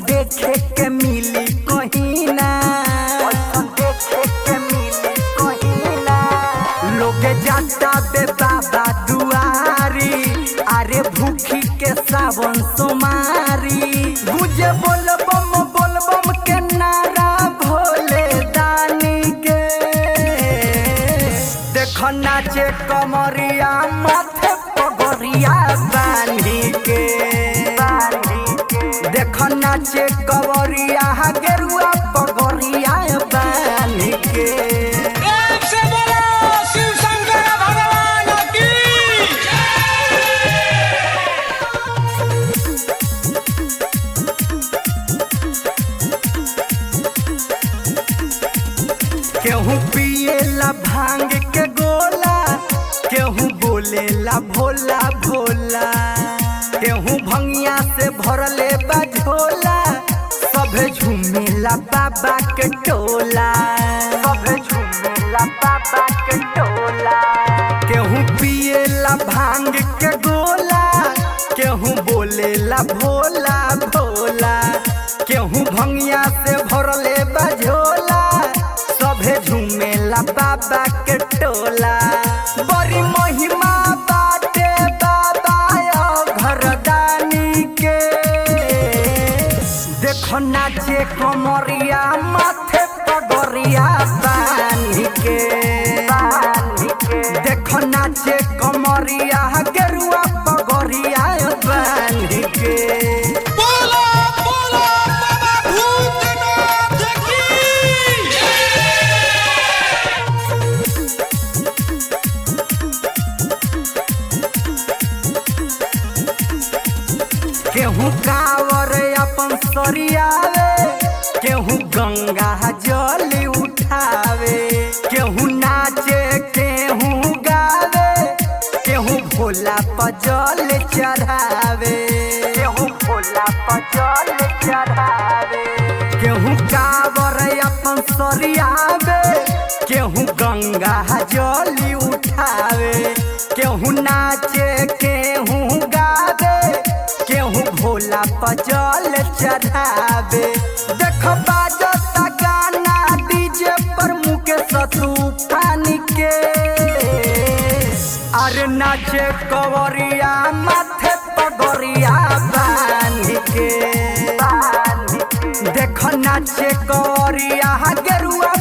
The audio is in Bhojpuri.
देखे के मिली कहीं ना, देखे के मिली कहीं ना। लोग जाता बे बाबा दुआरी, अरे भूखी के सावन सोमारी। गुजे बोलबम के नारा भोले दानी के। देखो नाचे कमरिया माथे पगरिया बांधी के। देखो नाचे कवरिया गेरुआ पगरिया बांधी के। एक से बोलो शिव शंकर भगवान की। केहू पिएला भांग के गोला, केहू बोलेला भोला भोला। केहू भंगिया से भरले बझोला, सभे झूमेला बाबा के टोला। सभे झूमेला बाबा के टोला। केहू पिएला भांग के गोला, केहू बोलेला भोला भोला। केहू भंगिया से भरले बझोला, सभे झूमेला बाबा के टोला। बड़ी महिमा बाटे बाबा घरदानी के। देखो नाचे कमरिया माथे पगरिया बांधी के। देखो नाचे कमरिया गेरुआ पगरिया बांधी के। बोलो बोलो बाबा भूतनाथ की। केहू कावर अपन सरियावे, केहू गंगा जल उठावे। केहू नाचे केहू गावे, केहू भोला पर जल चढ़ावे। केहू भोला पर जल चढ़ावे। केहू कावर अपन सरियावे, केहू गंगा जल उठावे। केहू नाचे केहू गावे, केहू भोला पर जल चढ़ावे। देखो बाजता गाना डीजे पर मुकेश तूफान के। अरे नाचे कवरिया माथे पगरिया बांध के। देखो नाचे कवरिया गेरुआ